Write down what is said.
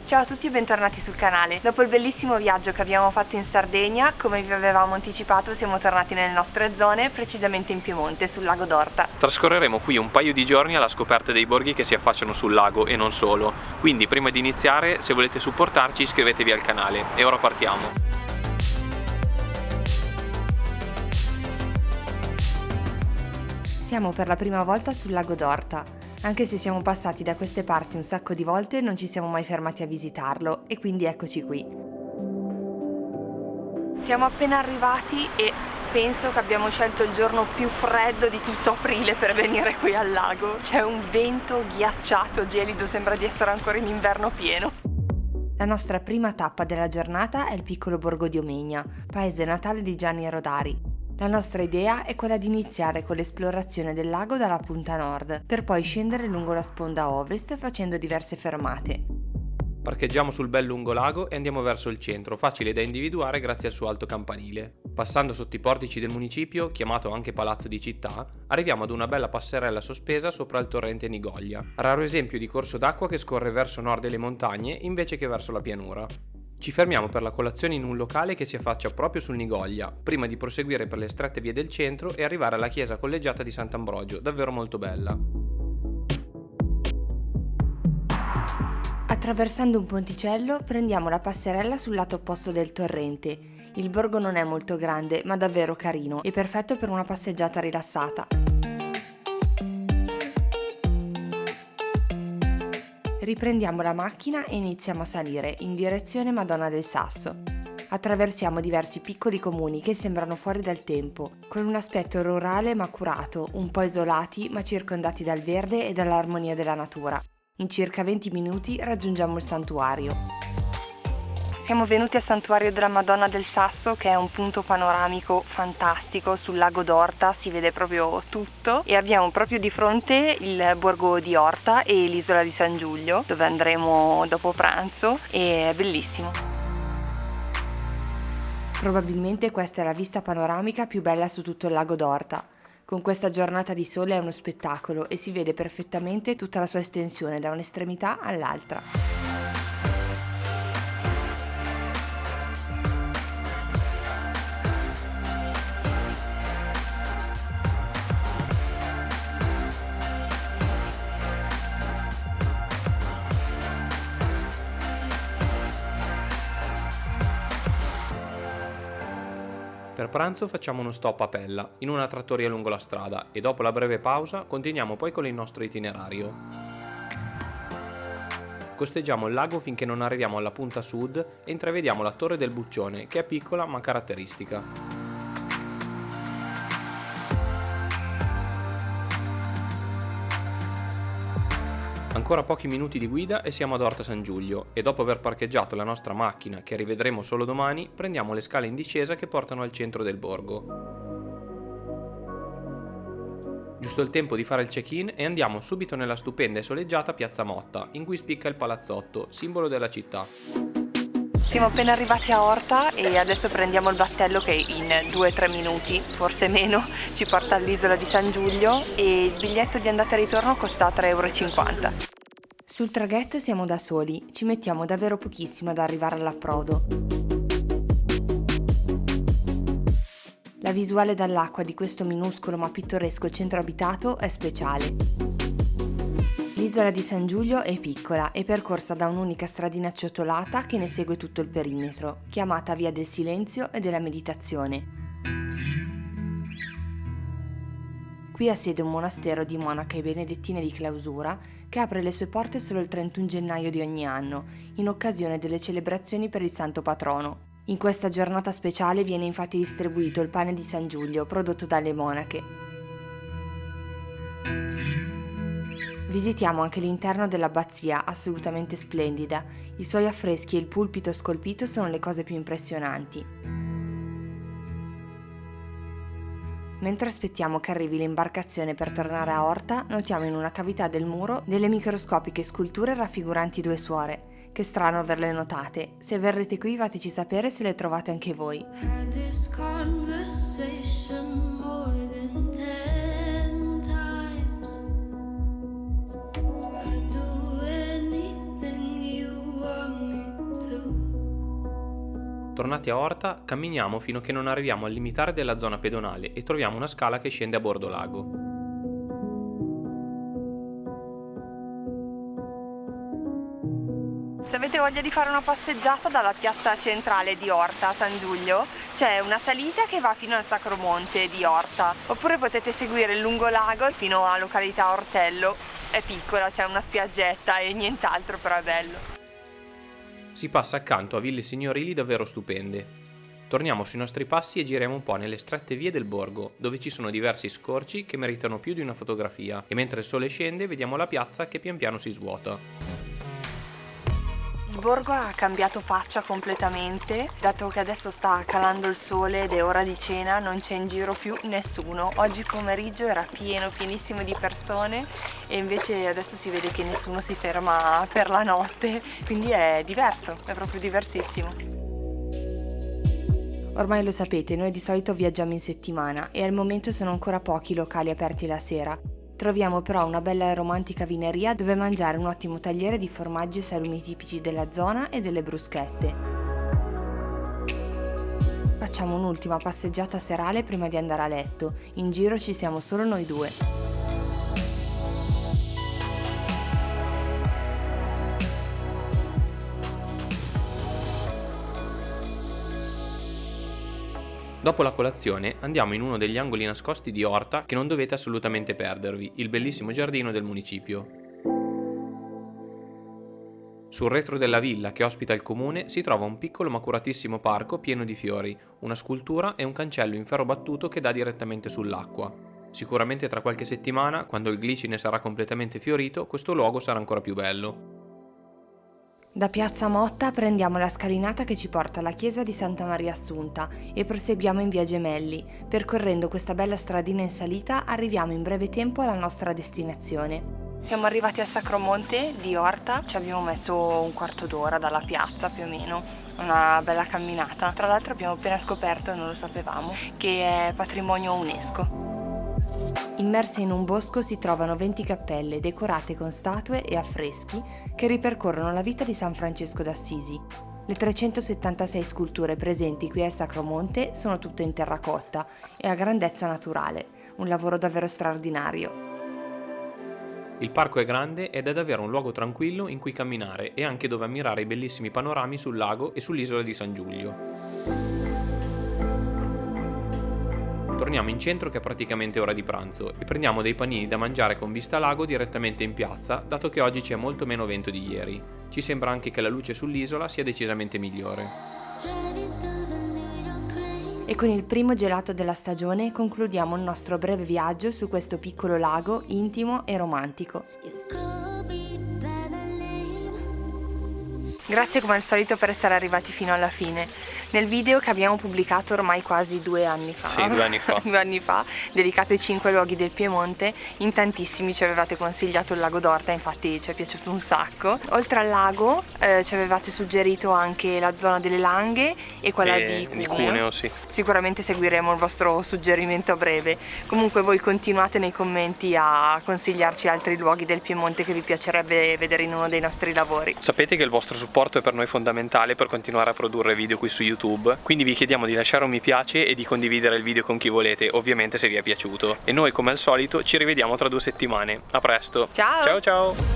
Ciao a tutti e bentornati sul canale. Dopo il bellissimo viaggio che abbiamo fatto in Sardegna, come vi avevamo anticipato, siamo tornati nelle nostre zone, precisamente in Piemonte, sul lago d'Orta. Trascorreremo qui un paio di giorni alla scoperta dei borghi che si affacciano sul lago e non solo. Quindi prima di iniziare, se volete supportarci, iscrivetevi al canale. E ora partiamo. Siamo per la prima volta sul lago d'Orta. Anche se siamo passati da queste parti un sacco di volte, non ci siamo mai fermati a visitarlo e quindi eccoci qui. Siamo appena arrivati e penso che abbiamo scelto il giorno più freddo di tutto aprile per venire qui al lago. C'è un vento ghiacciato, gelido, sembra di essere ancora in inverno pieno. La nostra prima tappa della giornata è il piccolo borgo di Omegna, paese natale di Gianni Rodari. La nostra idea è quella di iniziare con l'esplorazione del lago dalla punta nord, per poi scendere lungo la sponda ovest facendo diverse fermate. Parcheggiamo sul bel lungolago e andiamo verso il centro, facile da individuare grazie al suo alto campanile. Passando sotto i portici del municipio, chiamato anche Palazzo di Città, arriviamo ad una bella passerella sospesa sopra il torrente Nigoglia, raro esempio di corso d'acqua che scorre verso nord delle montagne invece che verso la pianura. Ci fermiamo per la colazione in un locale che si affaccia proprio sul Nigoglia, prima di proseguire per le strette vie del centro e arrivare alla chiesa collegiata di Sant'Ambrogio, davvero molto bella. Attraversando un ponticello prendiamo la passerella sul lato opposto del torrente. Il borgo non è molto grande, ma davvero carino e perfetto per una passeggiata rilassata. Riprendiamo la macchina e iniziamo a salire in direzione Madonna del Sasso. Attraversiamo diversi piccoli comuni che sembrano fuori dal tempo, con un aspetto rurale ma curato, un po' isolati ma circondati dal verde e dall'armonia della natura. In circa 20 minuti raggiungiamo il santuario. Siamo venuti al santuario della Madonna del Sasso, che è un punto panoramico fantastico sul lago d'Orta, si vede proprio tutto, e abbiamo proprio di fronte il borgo di Orta e l'isola di San Giulio, dove andremo dopo pranzo, e è bellissimo. Probabilmente questa è la vista panoramica più bella su tutto il lago d'Orta. Con questa giornata di sole è uno spettacolo e si vede perfettamente tutta la sua estensione da un'estremità all'altra. Per pranzo facciamo uno stop a Pella, in una trattoria lungo la strada, e dopo la breve pausa continuiamo poi con il nostro itinerario. Costeggiamo il lago finché non arriviamo alla punta sud e intravediamo la Torre del Buccione, che è piccola ma caratteristica. Ancora pochi minuti di guida e siamo ad Orta San Giulio e dopo aver parcheggiato la nostra macchina, che rivedremo solo domani, prendiamo le scale in discesa che portano al centro del borgo. Giusto il tempo di fare il check-in e andiamo subito nella stupenda e soleggiata Piazza Motta, in cui spicca il palazzotto, simbolo della città. Siamo appena arrivati a Orta e adesso prendiamo il battello che in 2-3 minuti, forse meno, ci porta all'isola di San Giulio e il biglietto di andata e ritorno costa 3,50 €. Sul traghetto siamo da soli, ci mettiamo davvero pochissimo ad arrivare all'approdo. La visuale dall'acqua di questo minuscolo ma pittoresco centro abitato è speciale. L'isola di San Giulio è piccola e percorsa da un'unica stradina ciotolata che ne segue tutto il perimetro, chiamata Via del Silenzio e della Meditazione. Qui ha sede un monastero di monache benedettine di clausura che apre le sue porte solo il 31 gennaio di ogni anno, in occasione delle celebrazioni per il santo patrono. In questa giornata speciale viene infatti distribuito il pane di San Giulio prodotto dalle monache. Visitiamo anche l'interno dell'abbazia, assolutamente splendida. I suoi affreschi e il pulpito scolpito sono le cose più impressionanti. Mentre aspettiamo che arrivi l'imbarcazione per tornare a Orta, notiamo in una cavità del muro delle microscopiche sculture raffiguranti due suore. Che strano averle notate. Se verrete qui fateci sapere se le trovate anche voi. Tornati a Orta, camminiamo fino a che non arriviamo al limitare della zona pedonale e troviamo una scala che scende a bordo lago. Se avete voglia di fare una passeggiata dalla piazza centrale di Orta a San Giulio, c'è una salita che va fino al Sacro Monte di Orta, oppure potete seguire il lungolago fino a località Ortello. È piccola, c'è una spiaggetta e nient'altro, però è bello. Si passa accanto a ville signorili davvero stupende. Torniamo sui nostri passi e giriamo un po' nelle strette vie del borgo, dove ci sono diversi scorci che meritano più di una fotografia, e mentre il sole scende vediamo la piazza che pian piano si svuota. Il borgo ha cambiato faccia completamente, dato che adesso sta calando il sole ed è ora di cena, non c'è in giro più nessuno. Oggi pomeriggio era pienissimo di persone e invece adesso si vede che nessuno si ferma per la notte, quindi è diverso, è proprio diversissimo. Ormai lo sapete, noi di solito viaggiamo in settimana e al momento sono ancora pochi i locali aperti la sera. Troviamo però una bella e romantica vineria dove mangiare un ottimo tagliere di formaggi e salumi tipici della zona e delle bruschette. Facciamo un'ultima passeggiata serale prima di andare a letto. In giro ci siamo solo noi due. Dopo la colazione andiamo in uno degli angoli nascosti di Orta che non dovete assolutamente perdervi, il bellissimo giardino del municipio. Sul retro della villa che ospita il comune si trova un piccolo ma curatissimo parco pieno di fiori, una scultura e un cancello in ferro battuto che dà direttamente sull'acqua. Sicuramente tra qualche settimana, quando il glicine sarà completamente fiorito, questo luogo sarà ancora più bello. Da Piazza Motta prendiamo la scalinata che ci porta alla chiesa di Santa Maria Assunta e proseguiamo in via Gemelli. Percorrendo questa bella stradina in salita arriviamo in breve tempo alla nostra destinazione. Siamo arrivati al Sacro Monte di Orta, ci abbiamo messo un quarto d'ora dalla piazza più o meno, una bella camminata. Tra l'altro abbiamo appena scoperto, non lo sapevamo, che è patrimonio UNESCO. Immerse in un bosco si trovano 20 cappelle decorate con statue e affreschi che ripercorrono la vita di San Francesco d'Assisi. Le 376 sculture presenti qui al Sacro Monte sono tutte in terracotta e a grandezza naturale, un lavoro davvero straordinario. Il parco è grande ed è davvero un luogo tranquillo in cui camminare e anche dove ammirare i bellissimi panorami sul lago e sull'isola di San Giulio. Torniamo in centro che è praticamente ora di pranzo e prendiamo dei panini da mangiare con vista lago direttamente in piazza, dato che oggi c'è molto meno vento di ieri. Ci sembra anche che la luce sull'isola sia decisamente migliore. E con il primo gelato della stagione concludiamo il nostro breve viaggio su questo piccolo lago intimo e romantico. Grazie come al solito per essere arrivati fino alla fine. Nel video che abbiamo pubblicato ormai quasi 2 anni fa, Sì, 2 anni fa. 2 anni fa, dedicato ai 5 luoghi del Piemonte, in tantissimi ci avevate consigliato il lago d'Orta, infatti ci è piaciuto un sacco. Oltre al lago ci avevate suggerito anche la zona delle Langhe e quella di Cuneo, sì. Sicuramente seguiremo il vostro suggerimento a breve. Comunque voi continuate nei commenti a consigliarci altri luoghi del Piemonte che vi piacerebbe vedere in uno dei nostri lavori. Sapete che il vostro supporto è per noi fondamentale per continuare a produrre video qui su YouTube, quindi vi chiediamo di lasciare un mi piace e di condividere il video con chi volete, ovviamente se vi è piaciuto. E noi come al solito ci rivediamo tra 2 settimane. A presto! Ciao! Ciao ciao!